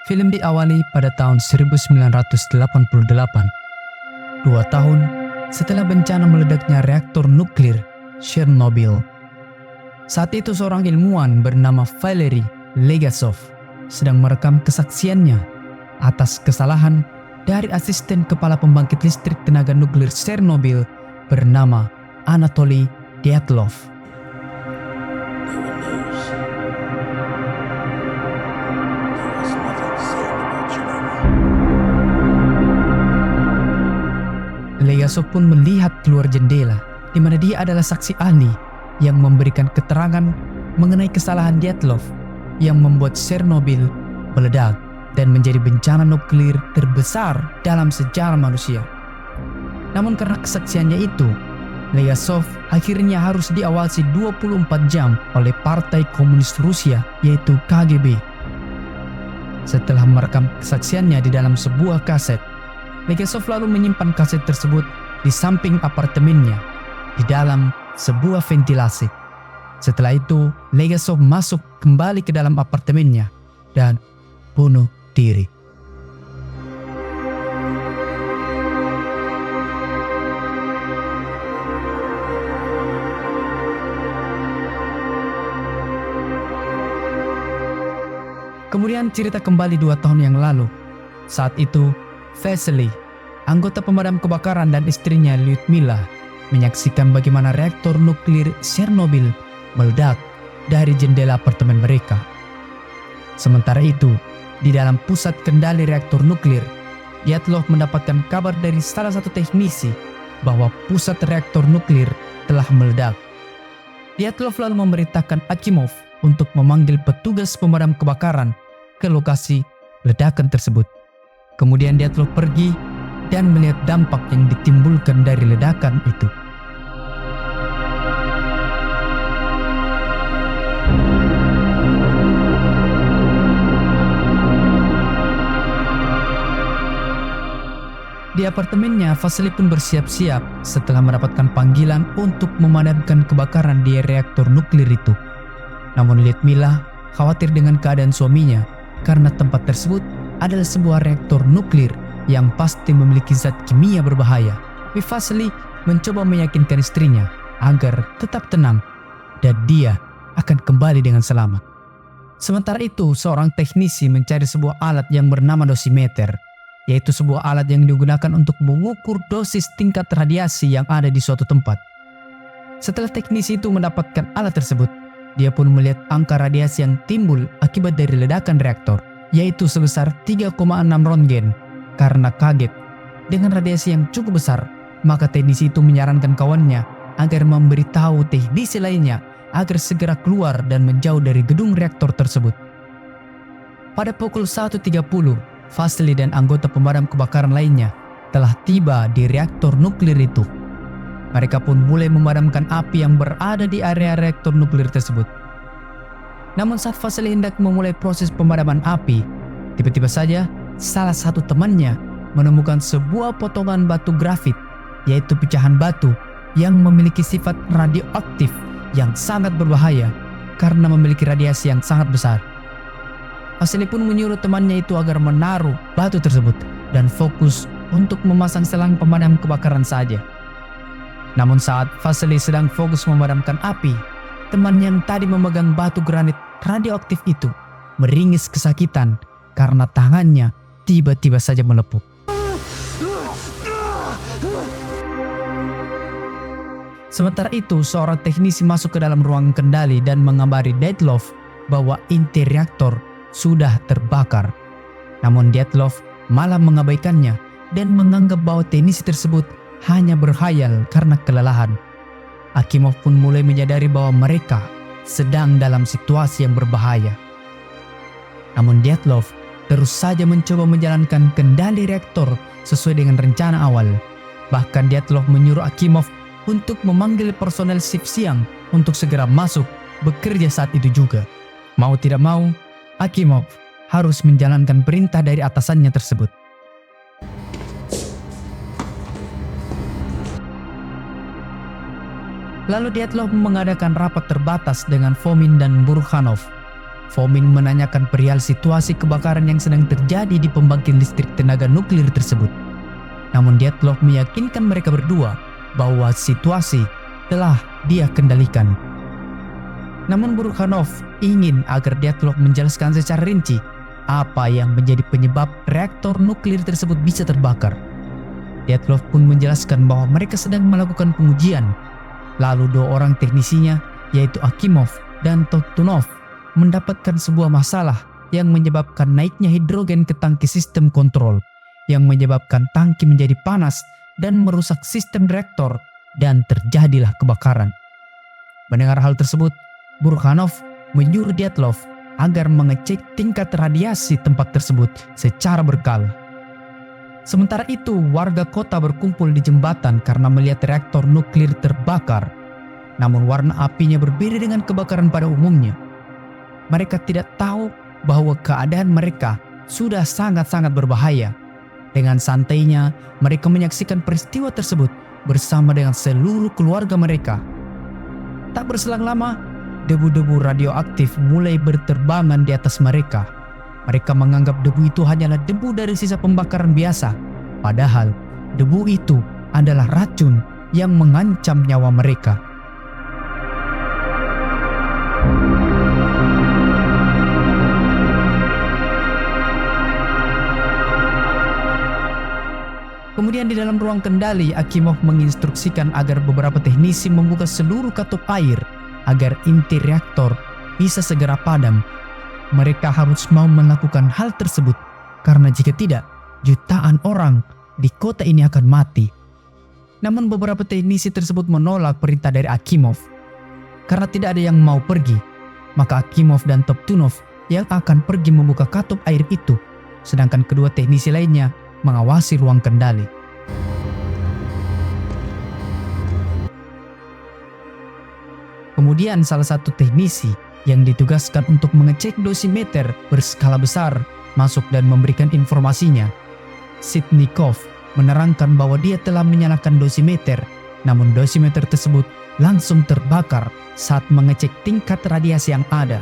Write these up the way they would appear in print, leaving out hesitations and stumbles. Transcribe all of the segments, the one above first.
Film diawali pada tahun 1988, 2 tahun setelah bencana meledaknya reaktor nuklir Chernobyl. Saat itu seorang ilmuwan bernama Valery Legasov sedang merekam kesaksiannya atas kesalahan dari asisten kepala pembangkit listrik tenaga nuklir Chernobyl bernama Anatoly Dyatlov. Legasov pun melihat keluar jendela, di mana dia adalah saksi ahli yang memberikan keterangan mengenai kesalahan Dyatlov yang membuat Chernobyl meledak dan menjadi bencana nuklir terbesar dalam sejarah manusia. Namun karena kesaksiannya itu, Legasov akhirnya harus diawasi 24 jam oleh Partai Komunis Rusia, yaitu KGB. Setelah merekam kesaksiannya di dalam sebuah kaset, Legasov lalu menyimpan kaset tersebut di samping apartemennya, di dalam sebuah ventilasi. Setelah itu, Legasov masuk kembali ke dalam apartemennya dan bunuh diri. Kemudian cerita kembali 2 tahun yang lalu. Saat itu, Vasily, anggota pemadam kebakaran, dan istrinya Lyudmila menyaksikan bagaimana reaktor nuklir Chernobyl meledak dari jendela apartemen mereka. Sementara itu, di dalam pusat kendali reaktor nuklir, Dyatlov mendapatkan kabar dari salah satu teknisi bahwa pusat reaktor nuklir telah meledak. Dyatlov lalu memerintahkan Akimov untuk memanggil petugas pemadam kebakaran ke lokasi ledakan tersebut. Kemudian Dyatlov pergi dan melihat dampak yang ditimbulkan dari ledakan itu. Di apartemennya, Vasily pun bersiap-siap setelah mendapatkan panggilan untuk memadamkan kebakaran di reaktor nuklir itu. Namun Lyudmila khawatir dengan keadaan suaminya karena tempat tersebut adalah sebuah reaktor nuklir yang pasti memiliki zat kimia berbahaya. Tapi Vasily mencoba meyakinkan istrinya agar tetap tenang dan dia akan kembali dengan selamat. Sementara itu, seorang teknisi mencari sebuah alat yang bernama dosimeter, yaitu sebuah alat yang digunakan untuk mengukur dosis tingkat radiasi yang ada di suatu tempat. Setelah teknisi itu mendapatkan alat tersebut, dia pun melihat angka radiasi yang timbul akibat dari ledakan reaktor, yaitu sebesar 3,6 Röntgen. Karena kaget dengan radiasi yang cukup besar, maka teknisi itu menyarankan kawannya agar memberitahu teknisi lainnya agar segera keluar dan menjauh dari gedung reaktor tersebut. Pada pukul 1.30, Vasily dan anggota pemadam kebakaran lainnya telah tiba di reaktor nuklir itu. Mereka pun mulai memadamkan api yang berada di area reaktor nuklir tersebut. Namun saat Vasily hendak memulai proses pemadaman api, tiba-tiba saja salah satu temannya menemukan sebuah potongan batu grafit, yaitu pecahan batu yang memiliki sifat radioaktif yang sangat berbahaya karena memiliki radiasi yang sangat besar. Vasily pun menyuruh temannya itu agar menaruh batu tersebut dan fokus untuk memasang selang pemadam kebakaran saja. Namun saat Vasily sedang fokus memadamkan api, teman yang tadi memegang batu granit radioaktif itu meringis kesakitan karena tangannya tiba-tiba saja melepuh. Sementara itu, seorang teknisi masuk ke dalam ruang kendali dan mengabari Dyatlov bahwa inti reaktor sudah terbakar. Namun Dyatlov malah mengabaikannya dan menganggap bahwa teknisi tersebut hanya berkhayal karena kelelahan. Akimov pun mulai menyadari bahwa mereka sedang dalam situasi yang berbahaya. Namun Dyatlov terus saja mencoba menjalankan kendali reaktor sesuai dengan rencana awal. Bahkan Dyatlov menyuruh Akimov untuk memanggil personel shift siang untuk segera masuk bekerja saat itu juga. Mau tidak mau, Akimov harus menjalankan perintah dari atasannya tersebut. Lalu Dyatlov mengadakan rapat terbatas dengan Fomin dan Burkhanov. Fomin menanyakan perihal situasi kebakaran yang sedang terjadi di pembangkit listrik tenaga nuklir tersebut. Namun Dyatlov meyakinkan mereka berdua bahwa situasi telah dia kendalikan. Namun Burkhanov ingin agar Dyatlov menjelaskan secara rinci apa yang menjadi penyebab reaktor nuklir tersebut bisa terbakar. Dyatlov pun menjelaskan bahwa mereka sedang melakukan pengujian. Lalu dua orang teknisinya, yaitu Akimov dan Totunov, mendapatkan sebuah masalah yang menyebabkan naiknya hidrogen ke tangki sistem kontrol, yang menyebabkan tangki menjadi panas dan merusak sistem reaktor, dan terjadilah kebakaran. Mendengar hal tersebut, Burkhanov menyuruh Dyatlov agar mengecek tingkat radiasi tempat tersebut secara berkala. Sementara itu, warga kota berkumpul di jembatan karena melihat reaktor nuklir terbakar. Namun warna apinya berbeda dengan kebakaran pada umumnya. Mereka tidak tahu bahwa keadaan mereka sudah sangat-sangat berbahaya. Dengan santainya, mereka menyaksikan peristiwa tersebut bersama dengan seluruh keluarga mereka. Tak berselang lama, debu-debu radioaktif mulai berterbangan di atas mereka. Mereka menganggap debu itu hanyalah debu dari sisa pembakaran biasa. Padahal, debu itu adalah racun yang mengancam nyawa mereka. Kemudian di dalam ruang kendali, Akimov menginstruksikan agar beberapa teknisi membuka seluruh katup air agar inti reaktor bisa segera padam. Mereka harus mau melakukan hal tersebut karena jika tidak, jutaan orang di kota ini akan mati. Namun beberapa teknisi tersebut menolak perintah dari Akimov. Karena tidak ada yang mau pergi, maka Akimov dan Toptunov yang akan pergi membuka katup air itu, sedangkan kedua teknisi lainnya mengawasi ruang kendali. Kemudian salah satu teknisi yang ditugaskan untuk mengecek dosimeter berskala besar masuk dan memberikan informasinya. Sitnikov menerangkan bahwa dia telah menyalakan dosimeter, namun dosimeter tersebut langsung terbakar saat mengecek tingkat radiasi yang ada.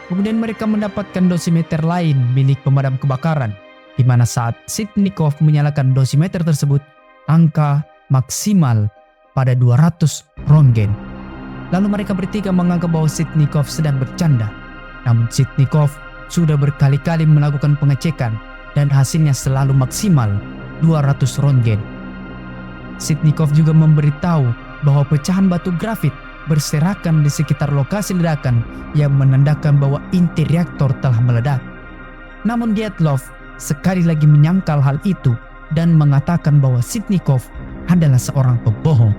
Kemudian mereka mendapatkan dosimeter lain milik pemadam kebakaran, di mana saat Sitnikov menyalakan dosimeter tersebut, angka maksimal pada 200 Röntgen. Lalu mereka bertiga menganggap bahwa Sitnikov sedang bercanda. Namun Sitnikov sudah berkali-kali melakukan pengecekan dan hasilnya selalu maksimal 200 Röntgen. Sitnikov juga memberitahu bahwa pecahan batu grafit berserakan di sekitar lokasi ledakan yang menandakan bahwa inti reaktor telah meledak. Namun Dyatlov sekali lagi menyangkal hal itu dan mengatakan bahwa Sitnikov adalah seorang pembohong.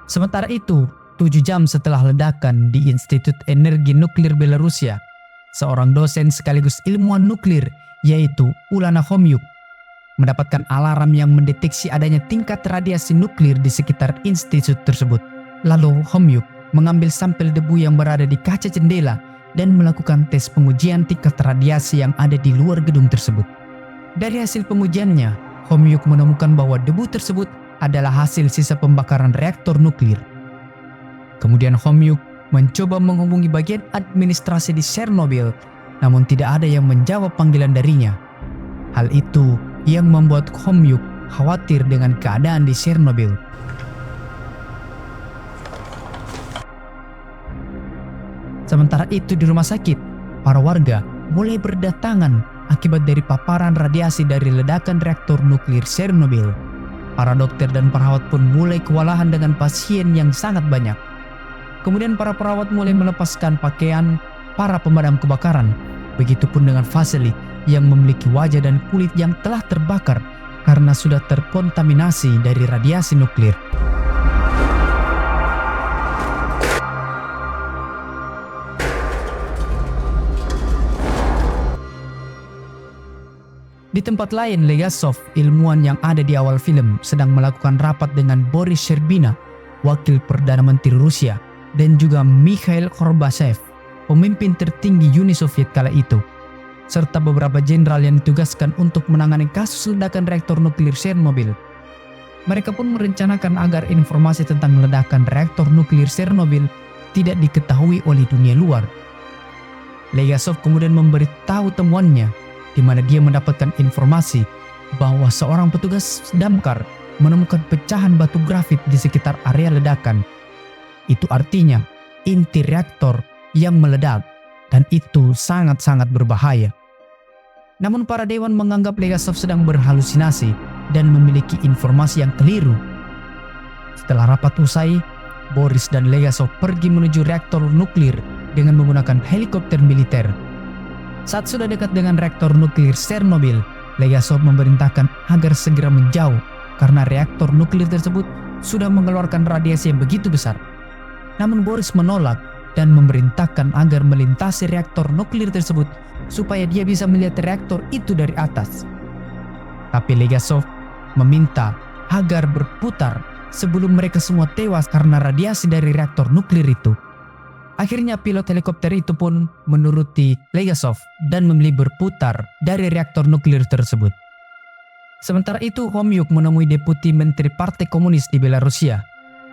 Sementara itu, 7 jam setelah ledakan di Institut Energi Nuklir Belarusia, seorang dosen sekaligus ilmuwan nuklir yaitu Ulana Homyuk mendapatkan alarm yang mendeteksi adanya tingkat radiasi nuklir di sekitar institut tersebut. Lalu Homyuk mengambil sampel debu yang berada di kaca jendela dan melakukan tes pengujian tingkat radiasi yang ada di luar gedung tersebut. Dari hasil pengujiannya, Homyuk menemukan bahwa debu tersebut adalah hasil sisa pembakaran reaktor nuklir. Kemudian Homyuk mencoba menghubungi bagian administrasi di Chernobyl, namun tidak ada yang menjawab panggilan darinya. Hal itu yang membuat Homyuk khawatir dengan keadaan di Chernobyl. Sementara itu di rumah sakit, para warga mulai berdatangan akibat dari paparan radiasi dari ledakan reaktor nuklir Chernobyl. Para dokter dan perawat pun mulai kewalahan dengan pasien yang sangat banyak. Kemudian para perawat mulai melepaskan pakaian para pemadam kebakaran. Begitupun dengan Vasily yang memiliki wajah dan kulit yang telah terbakar karena sudah terkontaminasi dari radiasi nuklir. Di tempat lain, Legasov, ilmuwan yang ada di awal film, sedang melakukan rapat dengan Boris Sherbina, wakil Perdana Menteri Rusia, dan juga Mikhail Gorbachev, pemimpin tertinggi Uni Soviet kala itu. serta beberapa jenderal yang ditugaskan untuk menangani kasus ledakan reaktor nuklir Chernobyl. Mereka pun merencanakan agar informasi tentang ledakan reaktor nuklir Chernobyl tidak diketahui oleh dunia luar. Legasov kemudian memberitahu temuannya, di mana dia mendapatkan informasi bahwa seorang petugas damkar menemukan pecahan batu grafit di sekitar area ledakan. Itu artinya inti reaktor yang meledak, dan itu sangat-sangat berbahaya. Namun para dewan menganggap Legasov sedang berhalusinasi dan memiliki informasi yang keliru. Setelah rapat usai, Boris dan Legasov pergi menuju reaktor nuklir dengan menggunakan helikopter militer. Saat sudah dekat dengan reaktor nuklir Chernobyl, Legasov memerintahkan agar segera menjauh karena reaktor nuklir tersebut sudah mengeluarkan radiasi yang begitu besar. Namun Boris menolak dan memerintahkan agar melintasi reaktor nuklir tersebut supaya dia bisa melihat reaktor itu dari atas. Tapi Legasov meminta agar berputar sebelum mereka semua tewas karena radiasi dari reaktor nuklir itu. Akhirnya pilot helikopter itu pun menuruti Legasov dan memilih berputar dari reaktor nuklir tersebut. Sementara itu, Homyuk menemui Deputi Menteri Partai Komunis di Belarusia.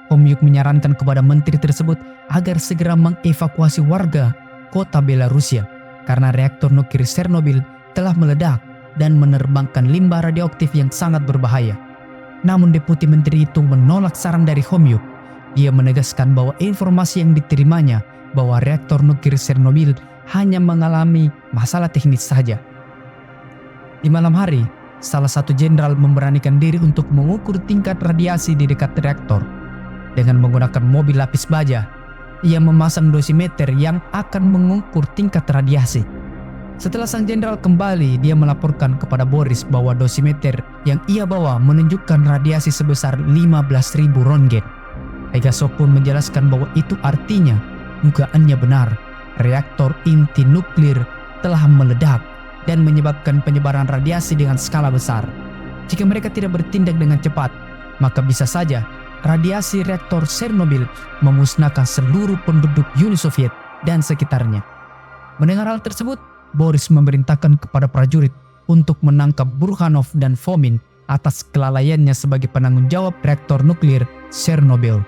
Homyuk menyarankan kepada menteri tersebut agar segera mengevakuasi warga kota Belarusia karena reaktor nuklir Chernobyl telah meledak dan menerbangkan limbah radioaktif yang sangat berbahaya. Namun Deputi Menteri itu menolak saran dari Homyuk. Dia menegaskan bahwa informasi yang diterimanya bahwa reaktor nuklir Chernobyl hanya mengalami masalah teknis saja. Di malam hari, salah satu jenderal memberanikan diri untuk mengukur tingkat radiasi di dekat reaktor. Dengan menggunakan mobil lapis baja, ia memasang dosimeter yang akan mengukur tingkat radiasi. Setelah sang jenderal kembali, dia melaporkan kepada Boris bahwa dosimeter yang ia bawa menunjukkan radiasi sebesar 15.000 Röntgen. Legasov pun menjelaskan bahwa itu artinya dugaannya benar. Reaktor inti nuklir telah meledak dan menyebabkan penyebaran radiasi dengan skala besar. Jika mereka tidak bertindak dengan cepat, maka bisa saja radiasi reaktor Chernobyl memusnahkan seluruh penduduk Uni Soviet dan sekitarnya. Mendengar hal tersebut, Boris memerintahkan kepada prajurit untuk menangkap Burkhanov dan Fomin atas kelalaiannya sebagai penanggung jawab reaktor nuklir Chernobyl.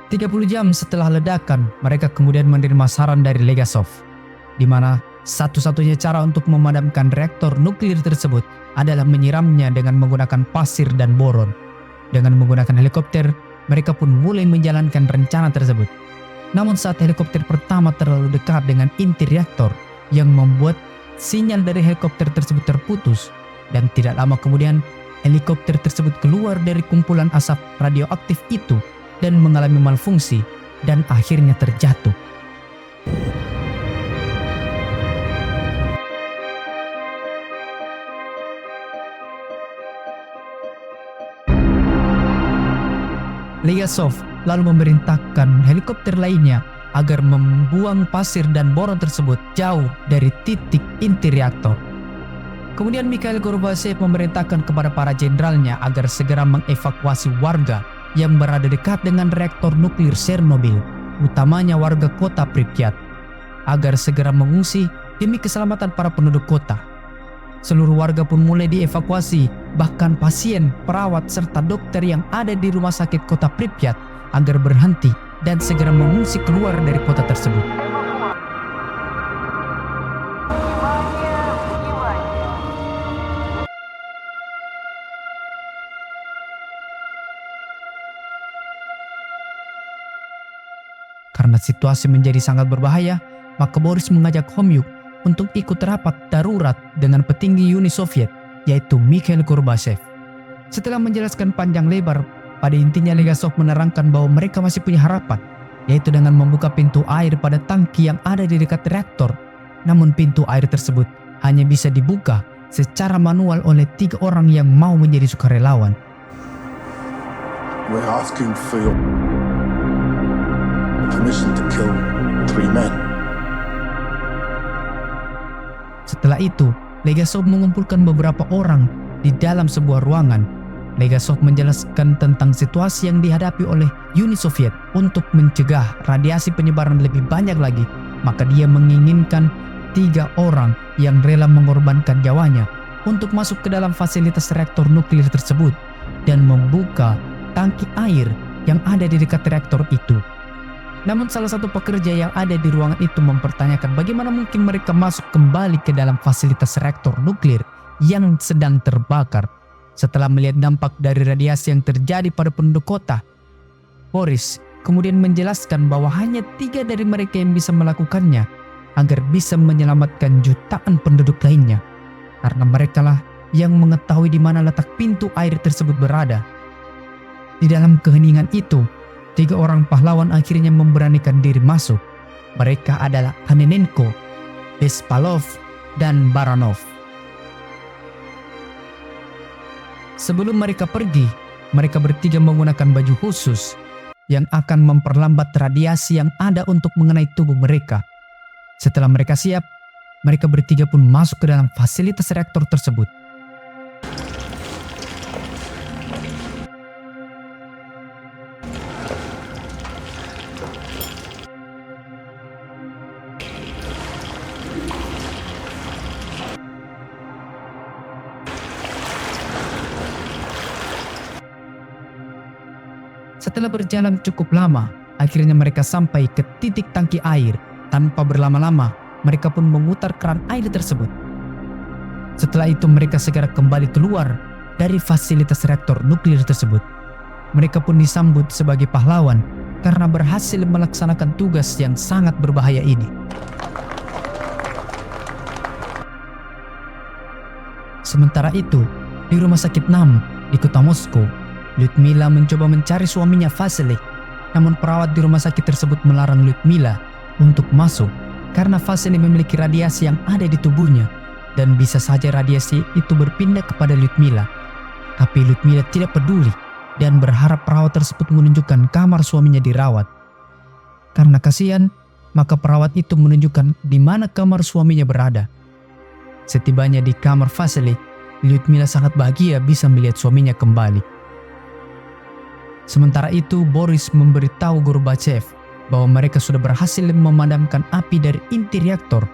30 jam setelah ledakan, mereka kemudian menerima saran dari Legasov, di mana satu-satunya cara untuk memadamkan reaktor nuklir tersebut adalah menyiramnya dengan menggunakan pasir dan boron. Dengan menggunakan helikopter, mereka pun mulai menjalankan rencana tersebut. Namun saat helikopter pertama terlalu dekat dengan inti reaktor, yang membuat sinyal dari helikopter tersebut terputus, dan tidak lama kemudian helikopter tersebut keluar dari kumpulan asap radioaktif itu dan mengalami malfungsi dan akhirnya terjatuh. Legasov lalu memerintahkan helikopter lainnya agar membuang pasir dan boron tersebut jauh dari titik inti reaktor. Kemudian Mikhail Gorbachev memerintahkan kepada para jenderalnya agar segera mengevakuasi warga yang berada dekat dengan reaktor nuklir Chernobyl, utamanya warga kota Pripyat, agar segera mengungsi demi keselamatan para penduduk kota. Seluruh warga pun mulai dievakuasi, bahkan pasien, perawat, serta dokter yang ada di rumah sakit kota Pripyat agar berhenti dan segera mengungsi keluar dari kota tersebut. Karena situasi menjadi sangat berbahaya, maka Boris mengajak Homyuk untuk ikut rapat darurat dengan petinggi Uni Soviet, yaitu Mikhail Gorbachev. Setelah menjelaskan panjang lebar, pada intinya Legasov menerangkan bahwa mereka masih punya harapan, yaitu dengan membuka pintu air pada tangki yang ada di dekat reaktor. Namun pintu air tersebut hanya bisa dibuka secara manual oleh 3 orang yang mau menjadi sukarelawan. We're asking for your permission to kill 3 men. Setelah itu, Legasov mengumpulkan beberapa orang di dalam sebuah ruangan. Legasov menjelaskan tentang situasi yang dihadapi oleh Uni Soviet untuk mencegah radiasi penyebaran lebih banyak lagi. Maka dia menginginkan 3 orang yang rela mengorbankan nyawanya untuk masuk ke dalam fasilitas reaktor nuklir tersebut dan membuka tangki air yang ada di dekat reaktor itu. Namun salah satu pekerja yang ada di ruangan itu mempertanyakan bagaimana mungkin mereka masuk kembali ke dalam fasilitas reaktor nuklir yang sedang terbakar. Setelah melihat dampak dari radiasi yang terjadi pada penduduk kota, Boris kemudian menjelaskan bahwa hanya 3 dari mereka yang bisa melakukannya agar bisa menyelamatkan jutaan penduduk lainnya, karena merekalah yang mengetahui di mana letak pintu air tersebut berada. Di dalam keheningan itu, 3 orang pahlawan akhirnya memberanikan diri masuk. Mereka adalah Hanenenko, Bespalov, dan Baranov. Sebelum mereka pergi, mereka bertiga menggunakan baju khusus yang akan memperlambat radiasi yang ada untuk mengenai tubuh mereka. Setelah mereka siap, mereka bertiga pun masuk ke dalam fasilitas reaktor tersebut. Setelah berjalan cukup lama, akhirnya mereka sampai ke titik tangki air. Tanpa berlama-lama, mereka pun memutar keran air tersebut. Setelah itu mereka segera kembali keluar dari fasilitas reaktor nuklir tersebut. Mereka pun disambut sebagai pahlawan karena berhasil melaksanakan tugas yang sangat berbahaya ini. Sementara itu, di rumah sakit NAM di kota Moskow, Lyudmila mencoba mencari suaminya Vasily. Namun perawat di rumah sakit tersebut melarang Lyudmila untuk masuk karena Vasily memiliki radiasi yang ada di tubuhnya dan bisa saja radiasi itu berpindah kepada Lyudmila. Tapi Lyudmila tidak peduli dan berharap perawat tersebut menunjukkan kamar suaminya dirawat. Karena kasihan, maka perawat itu menunjukkan di mana kamar suaminya berada. Setibanya di kamar Vasily, Lyudmila sangat bahagia bisa melihat suaminya kembali. Sementara itu, Boris memberitahu Gorbachev bahwa mereka sudah berhasil memadamkan api dari inti reaktor.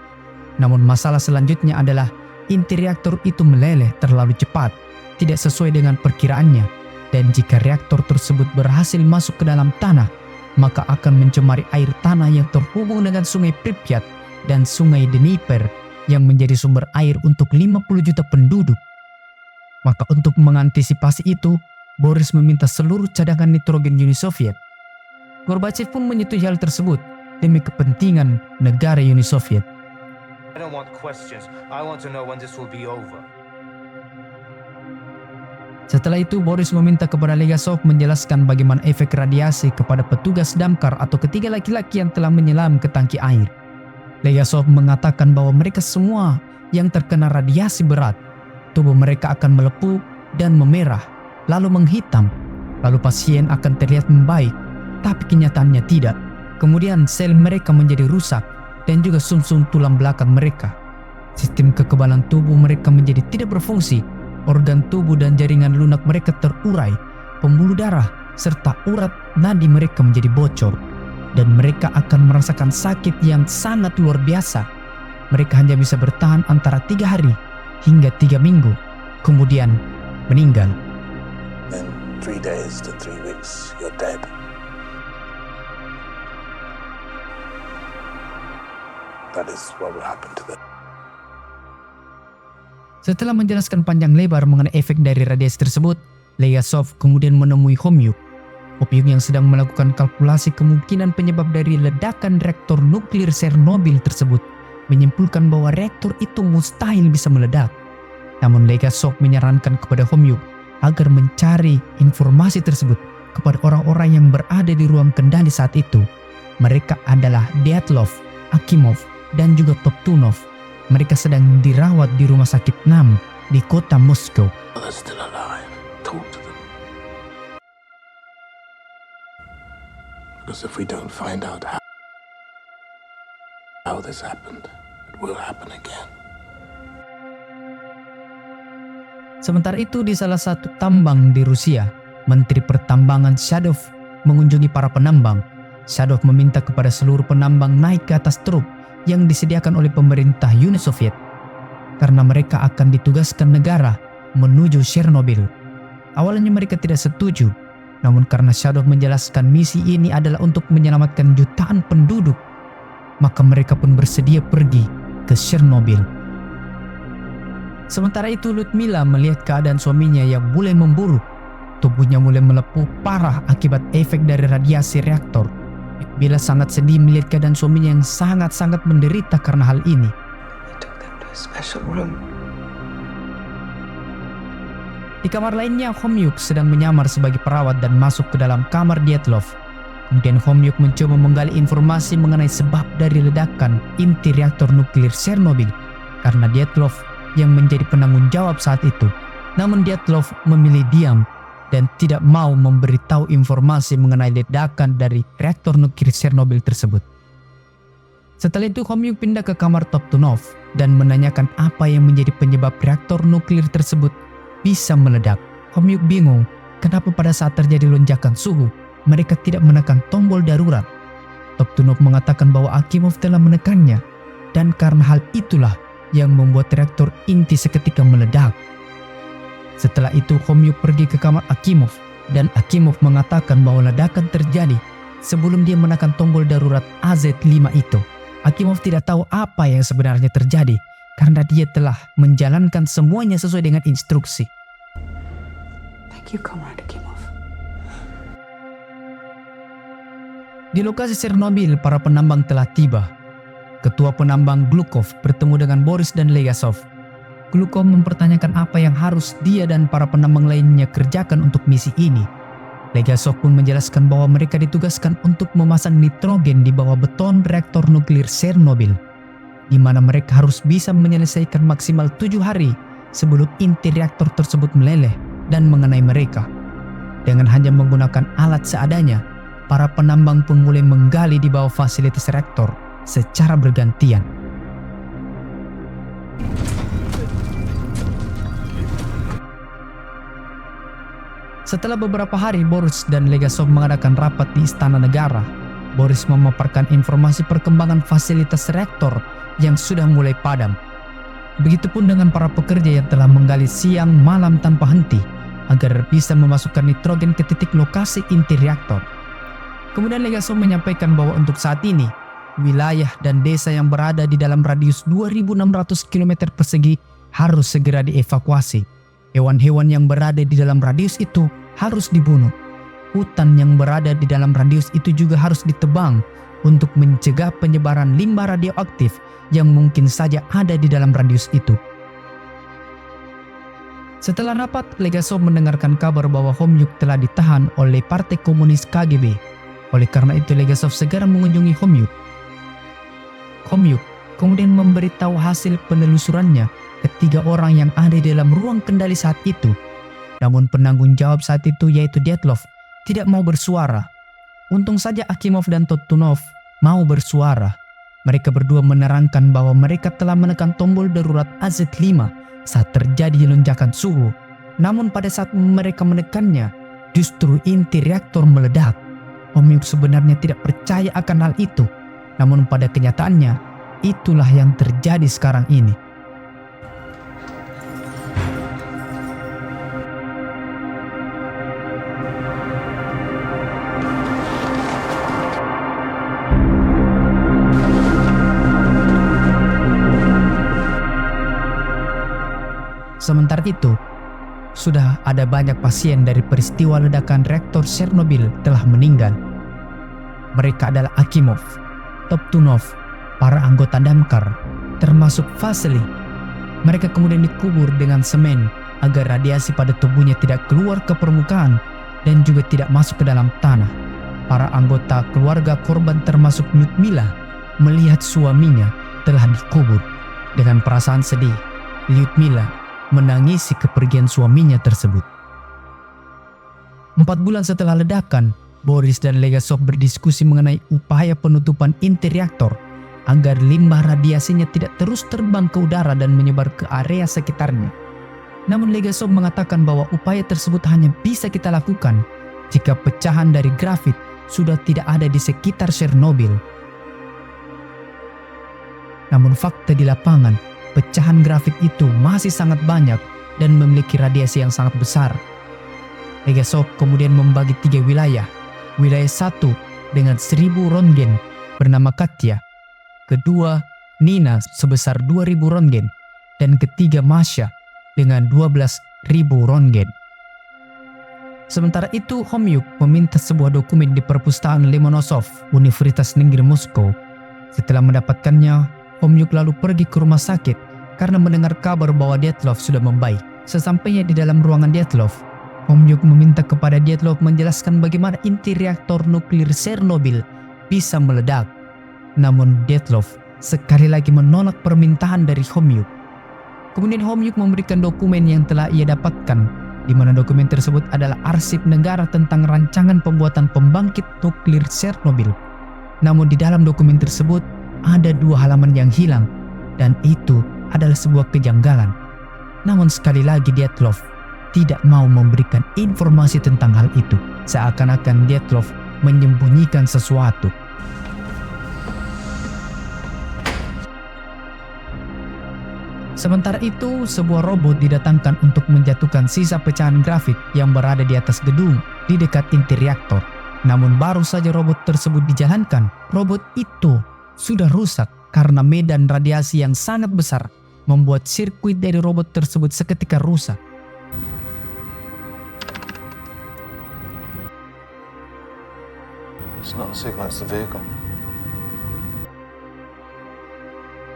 Namun masalah selanjutnya adalah inti reaktor itu meleleh terlalu cepat, tidak sesuai dengan perkiraannya. Dan jika reaktor tersebut berhasil masuk ke dalam tanah, maka akan mencemari air tanah yang terhubung dengan sungai Pripyat dan sungai Dnieper yang menjadi sumber air untuk 50 juta penduduk. Maka untuk mengantisipasi itu, Boris meminta seluruh cadangan nitrogen Uni Soviet. Gorbachev pun menyetujui hal tersebut demi kepentingan negara Uni Soviet. I don't want questions. I want to know when this will be over. Setelah itu, Boris meminta kepada Legasov menjelaskan bagaimana efek radiasi kepada petugas damkar atau ketiga laki-laki yang telah menyelam ke tangki air. Legasov mengatakan bahwa mereka semua yang terkena radiasi berat, tubuh mereka akan melepuh dan memerah, lalu menghitam, lalu pasien akan terlihat membaik, tapi kenyataannya tidak. Kemudian sel mereka menjadi rusak dan juga sumsum tulang belakang mereka. Sistem kekebalan tubuh mereka menjadi tidak berfungsi, organ tubuh dan jaringan lunak mereka terurai, pembuluh darah serta urat nadi mereka menjadi bocor, dan mereka akan merasakan sakit yang sangat luar biasa. Mereka hanya bisa bertahan antara 3 hari hingga 3 minggu, kemudian meninggal. In 3 days to 3 weeks, you're dead. That is what will happen to them. Setelah menjelaskan panjang lebar mengenai efek dari radiasi tersebut, Legasov kemudian menemui Homyuk. Homyuk yang sedang melakukan kalkulasi kemungkinan penyebab dari ledakan reaktor nuklir Chernobyl tersebut menyimpulkan bahwa reaktor itu mustahil bisa meledak. Namun Legasov menyarankan kepada Homyuk agar mencari informasi tersebut kepada orang-orang yang berada di ruang kendali saat itu. Mereka adalah Dyatlov, Akimov, dan juga Toptunov. Mereka sedang dirawat di rumah sakit NAM di kota Moskow. They're still alive. Talk to them. Because if we don't find out how this happened, it will happen again. Sementara itu di salah satu tambang di Rusia, Menteri Pertambangan Shadov mengunjungi para penambang. Shadov meminta kepada seluruh penambang naik ke atas truk yang disediakan oleh pemerintah Uni Soviet karena mereka akan ditugaskan negara menuju Chernobyl. Awalnya mereka tidak setuju, namun karena Shadov menjelaskan misi ini adalah untuk menyelamatkan jutaan penduduk, maka mereka pun bersedia pergi ke Chernobyl. Sementara itu Lyudmila melihat keadaan suaminya yang mulai memburuk. Tubuhnya mulai melepuh parah akibat efek dari radiasi reaktor. Lyudmila sangat sedih melihat keadaan suaminya yang sangat-sangat menderita karena hal ini. Di kamar lainnya, Homyuk sedang menyamar sebagai perawat dan masuk ke dalam kamar Dyatlov. Kemudian Homyuk mencoba menggali informasi mengenai sebab dari ledakan inti reaktor nuklir Chernobyl karena Dyatlov yang menjadi penanggung jawab saat itu. Namun Dyatlov memilih diam dan tidak mau memberitahu informasi mengenai ledakan dari reaktor nuklir Chernobyl tersebut. Setelah itu Homyuk pindah ke kamar Toptunov dan menanyakan apa yang menjadi penyebab reaktor nuklir tersebut bisa meledak. Homyuk bingung kenapa pada saat terjadi lonjakan suhu mereka tidak menekan tombol darurat. Toptunov mengatakan bahwa Akimov telah menekannya dan karena hal itulah yang membuat reaktor inti seketika meledak. Setelah itu Homyuk pergi ke kamar Akimov dan Akimov mengatakan bahwa ledakan terjadi sebelum dia menekan tombol darurat AZ-5 itu. Akimov tidak tahu apa yang sebenarnya terjadi karena dia telah menjalankan semuanya sesuai dengan instruksi. Thank you, Comrade Akimov. Di lokasi Chernobyl, para penambang telah tiba. Ketua penambang Glukov bertemu dengan Boris dan Legasov. Glukov mempertanyakan apa yang harus dia dan para penambang lainnya kerjakan untuk misi ini. Legasov pun menjelaskan bahwa mereka ditugaskan untuk memasang nitrogen di bawah beton reaktor nuklir Chernobyl, di mana mereka harus bisa menyelesaikan maksimal 7 hari sebelum inti reaktor tersebut meleleh dan mengenai mereka. Dengan hanya menggunakan alat seadanya, para penambang pun mulai menggali di bawah fasilitas reaktor secara bergantian. Setelah beberapa hari, Boris dan Legasov mengadakan rapat di Istana Negara. Boris memaparkan informasi perkembangan fasilitas reaktor yang sudah mulai padam. Begitupun dengan para pekerja yang telah menggali siang malam tanpa henti agar bisa memasukkan nitrogen ke titik lokasi inti reaktor. Kemudian Legasov menyampaikan bahwa untuk saat ini, wilayah dan desa yang berada di dalam radius 2.600 km persegi harus segera dievakuasi. Hewan-hewan yang berada di dalam radius itu harus dibunuh. Hutan yang berada di dalam radius itu juga harus ditebang untuk mencegah penyebaran limbah radioaktif yang mungkin saja ada di dalam radius itu. Setelah rapat, Legasov mendengarkan kabar bahwa Homyuk telah ditahan oleh Partai Komunis KGB. Oleh karena itu Legasov segera mengunjungi Homyuk. Homyuk kemudian memberitahu hasil penelusurannya ketiga orang yang ada di dalam ruang kendali saat itu. Namun penanggung jawab saat itu yaitu Dyatlov tidak mau bersuara. Untung saja Akimov dan Toptunov mau bersuara. Mereka berdua menerangkan bahwa mereka telah menekan tombol darurat AZ-5 saat terjadi lonjakan suhu. Namun pada saat mereka menekannya, justru inti reaktor meledak. Homyuk sebenarnya tidak percaya akan hal itu. Namun pada kenyataannya, itulah yang terjadi sekarang ini. Sementara itu, sudah ada banyak pasien dari peristiwa ledakan reaktor Chernobyl telah meninggal. Mereka adalah Akimov, Toptunov, para anggota damkar, termasuk Vasily. Mereka kemudian dikubur dengan semen agar radiasi pada tubuhnya tidak keluar ke permukaan dan juga tidak masuk ke dalam tanah. Para anggota keluarga korban termasuk Lyudmila melihat suaminya telah dikubur. Dengan perasaan sedih, Lyudmila menangisi kepergian suaminya tersebut. 4 bulan setelah ledakan, Boris dan Legasov berdiskusi mengenai upaya penutupan inti reaktor agar limbah radiasinya tidak terus terbang ke udara dan menyebar ke area sekitarnya. Namun Legasov mengatakan bahwa upaya tersebut hanya bisa kita lakukan jika pecahan dari grafit sudah tidak ada di sekitar Chernobyl. Namun fakta di lapangan, pecahan grafik itu masih sangat banyak dan memiliki radiasi yang sangat besar. Legasov kemudian membagi 3 wilayah. Wilayah 1 dengan 1000 Röntgen bernama Katya. Kedua, Nina sebesar 2000 Röntgen. Dan ketiga, Masha dengan 12.000 Röntgen. Sementara itu, Homyuk meminta sebuah dokumen di perpustakaan Lomonosov, Universitas Negeri Moskow. Setelah mendapatkannya, Homyuk lalu pergi ke rumah sakit karena mendengar kabar bahwa Dyatlov sudah membaik. Sesampainya di dalam ruangan Dyatlov, Homyuk meminta kepada Dyatlov menjelaskan bagaimana inti reaktor nuklir Chernobyl bisa meledak. Namun Dyatlov sekali lagi menolak permintaan dari Homyuk. Kemudian Homyuk memberikan dokumen yang telah ia dapatkan, di mana dokumen tersebut adalah arsip negara tentang rancangan pembuatan pembangkit nuklir Chernobyl. Namun di dalam dokumen tersebut ada 2 halaman yang hilang, dan itu adalah sebuah kejanggalan. Namun sekali lagi Dyatlov tidak mau memberikan informasi tentang hal itu, seakan-akan Dyatlov menyembunyikan sesuatu. Sementara itu, sebuah robot didatangkan untuk menjatuhkan sisa pecahan grafik yang berada di atas gedung di dekat inti reaktor. Namun baru saja robot tersebut dijalankan, robot itu sudah rusak karena medan radiasi yang sangat besar membuat sirkuit dari robot tersebut seketika rusak. It's not a signal, it's the vehicle.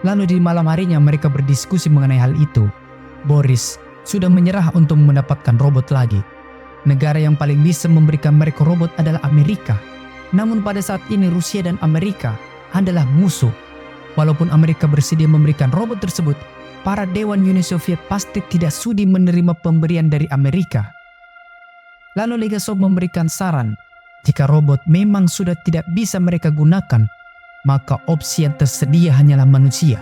Lalu di malam harinya mereka berdiskusi mengenai hal itu. Boris sudah menyerah untuk mendapatkan robot lagi. Negara yang paling bisa memberikan mereka robot adalah Amerika. Namun pada saat ini Rusia dan Amerika adalah musuh. Walaupun Amerika bersedia memberikan robot tersebut, para dewan Uni Soviet pasti tidak sudi menerima pemberian dari Amerika. Lalu Legasov memberikan saran, jika robot memang sudah tidak bisa mereka gunakan, maka opsi yang tersedia hanyalah manusia.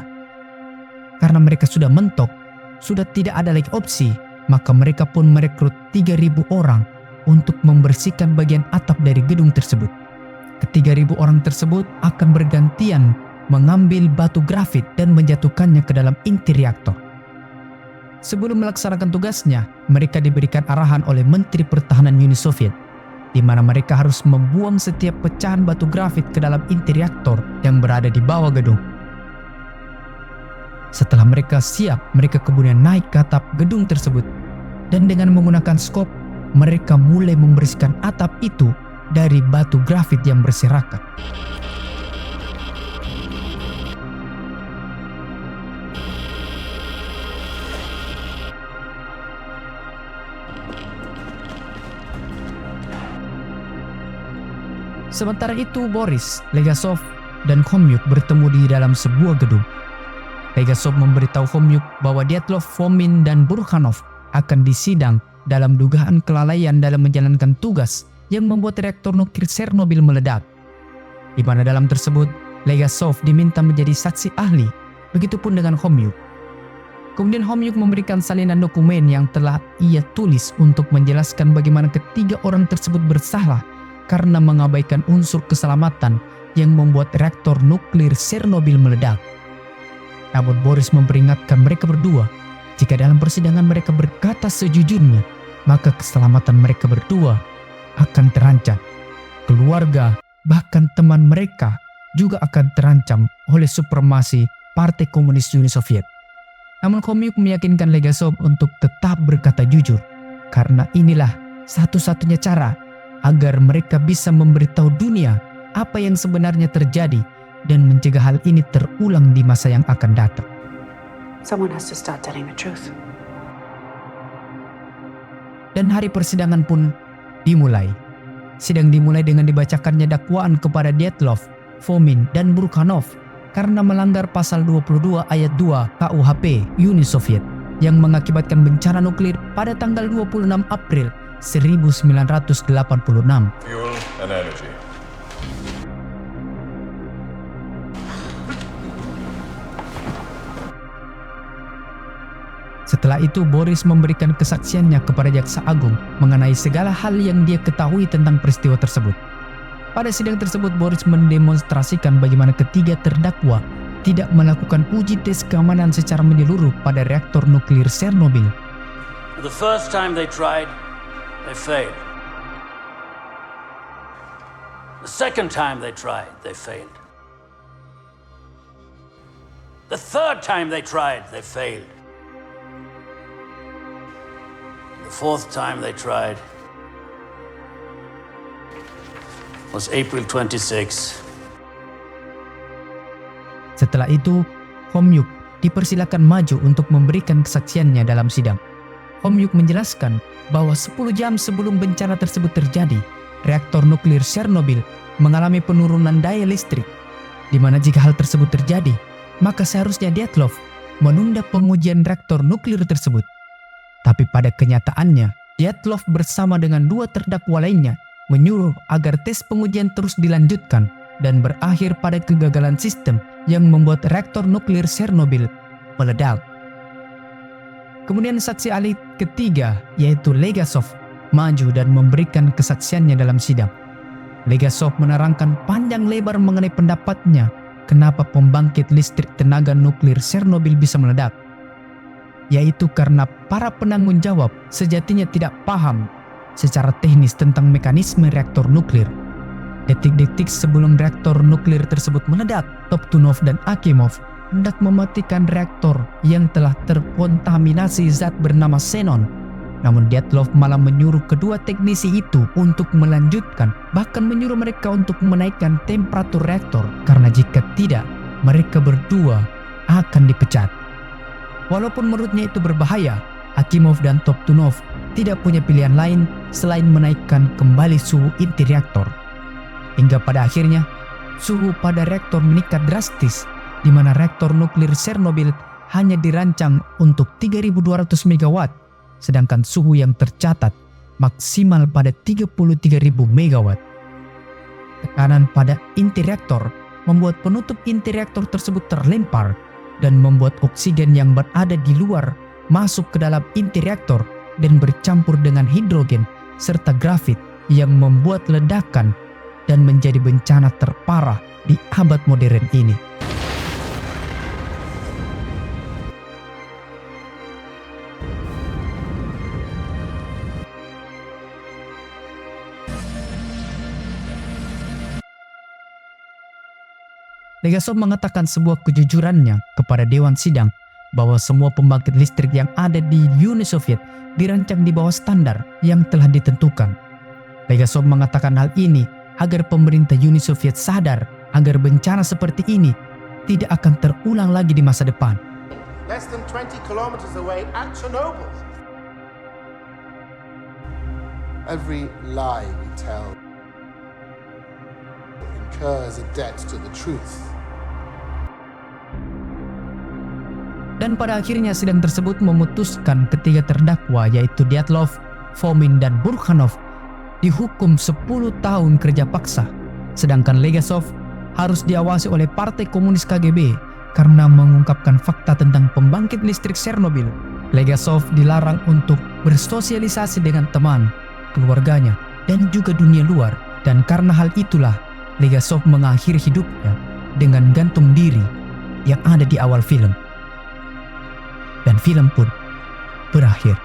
Karena mereka sudah mentok, sudah tidak ada lagi opsi, maka mereka pun merekrut 3.000 orang untuk membersihkan bagian atap dari gedung tersebut. Ke-3.000 orang tersebut akan bergantian mengambil batu grafit dan menjatuhkannya ke dalam inti reaktor. Sebelum melaksanakan tugasnya, mereka diberikan arahan oleh Menteri Pertahanan Uni Soviet, di mana mereka harus membuang setiap pecahan batu grafit ke dalam inti reaktor yang berada di bawah gedung. Setelah mereka siap, mereka kemudian naik ke atap gedung tersebut, dan dengan menggunakan skop, mereka mulai membersihkan atap itu dari batu grafit yang berserakan. Sementara itu Boris, Legasov, dan Homyuk bertemu di dalam sebuah gedung. Legasov memberitahu Homyuk bahwa Dyatlov, Fomin, dan Burkhanov akan disidang dalam dugaan kelalaian dalam menjalankan tugas yang membuat reaktor nuklir Chernobyl meledak. Di mana dalam tersebut, Legasov diminta menjadi saksi ahli, begitupun dengan Homyuk. Kemudian Homyuk memberikan salinan dokumen yang telah ia tulis untuk menjelaskan bagaimana ketiga orang tersebut bersalah karena mengabaikan unsur keselamatan yang membuat reaktor nuklir Chernobyl meledak. Namun Boris memperingatkan mereka berdua, jika dalam persidangan mereka berkata sejujurnya, maka keselamatan mereka berdua akan terancam. Keluarga, bahkan teman mereka juga akan terancam oleh supremasi Partai Komunis Uni Soviet. Namun Homyuk meyakinkan Legasov untuk tetap berkata jujur, karena inilah satu-satunya cara agar mereka bisa memberitahu dunia apa yang sebenarnya terjadi dan mencegah hal ini terulang di masa yang akan datang. Someone has to start telling the truth. Dan hari persidangan pun dimulai. Sidang dimulai dengan dibacakannya dakwaan kepada Dyatlov, Fomin, dan Burkhanov karena melanggar pasal 22 ayat 2 KUHP Uni Soviet yang mengakibatkan bencana nuklir pada tanggal 26 April 1986. Fuel and energy. Setelah itu Boris memberikan kesaksiannya kepada Jaksa Agung mengenai segala hal yang dia ketahui tentang peristiwa tersebut. Pada sidang tersebut Boris mendemonstrasikan bagaimana ketiga terdakwa tidak melakukan uji tes keamanan secara menyeluruh pada reaktor nuklir Chernobyl. The first time they tried, they failed. The second time they tried, they failed. The third time they tried, they failed. The fourth time they tried was April 26. Setelah itu, Homyuk dipersilakan maju untuk memberikan kesaksiannya dalam sidang. Homyuk menjelaskan bahwa 10 jam sebelum bencana tersebut terjadi, reaktor nuklir Chernobyl mengalami penurunan daya listrik, di mana jika hal tersebut terjadi, maka seharusnya Dyatlov menunda pengujian reaktor nuklir tersebut. Tapi pada kenyataannya, Dyatlov bersama dengan 2 terdakwa lainnya menyuruh agar tes pengujian terus dilanjutkan dan berakhir pada kegagalan sistem yang membuat reaktor nuklir Chernobyl meledak. Kemudian saksi ahli ketiga, yaitu Legasov, maju dan memberikan kesaksiannya dalam sidang. Legasov menerangkan panjang lebar mengenai pendapatnya kenapa pembangkit listrik tenaga nuklir Chernobyl bisa meledak, yaitu karena para penanggung jawab sejatinya tidak paham secara teknis tentang mekanisme reaktor nuklir. Detik-detik sebelum reaktor nuklir tersebut meledak, Toptunov dan Akimov hendak mematikan reaktor yang telah terkontaminasi zat bernama xenon. Namun Dyatlov malah menyuruh kedua teknisi itu untuk melanjutkan, bahkan menyuruh mereka untuk menaikkan temperatur reaktor, karena jika tidak, mereka berdua akan dipecat. Walaupun menurutnya itu berbahaya, Akimov dan Toptunov tidak punya pilihan lain selain menaikkan kembali suhu inti reaktor. Hingga pada akhirnya, suhu pada reaktor meningkat drastis, di mana reaktor nuklir Chernobyl hanya dirancang untuk 3.200 MW, sedangkan suhu yang tercatat maksimal pada 33.000 MW. Tekanan pada inti reaktor membuat penutup inti reaktor tersebut terlempar dan membuat oksigen yang berada di luar masuk ke dalam inti reaktor dan bercampur dengan hidrogen serta grafit yang membuat ledakan dan menjadi bencana terparah di abad modern ini. Legasov mengatakan sebuah kejujurannya kepada Dewan Sidang bahwa semua pembangkit listrik yang ada di Uni Soviet dirancang di bawah standar yang telah ditentukan. Legasov mengatakan hal ini agar pemerintah Uni Soviet sadar agar bencana seperti ini tidak akan terulang lagi di masa depan. Less than 20 kilometers away at Chernobyl. Every lie we tell incurs a debt to the truth. Dan pada akhirnya sidang tersebut memutuskan ketiga terdakwa, yaitu Dyatlov, Fomin, dan Burkhanov dihukum 10 tahun kerja paksa, sedangkan Legasov harus diawasi oleh Partai Komunis KGB karena mengungkapkan fakta tentang pembangkit listrik Chernobyl. Legasov dilarang untuk bersosialisasi dengan teman, keluarganya, dan juga dunia luar, dan karena hal itulah Legasov mengakhiri hidupnya dengan gantung diri yang ada di awal film. Dan film pun berakhir.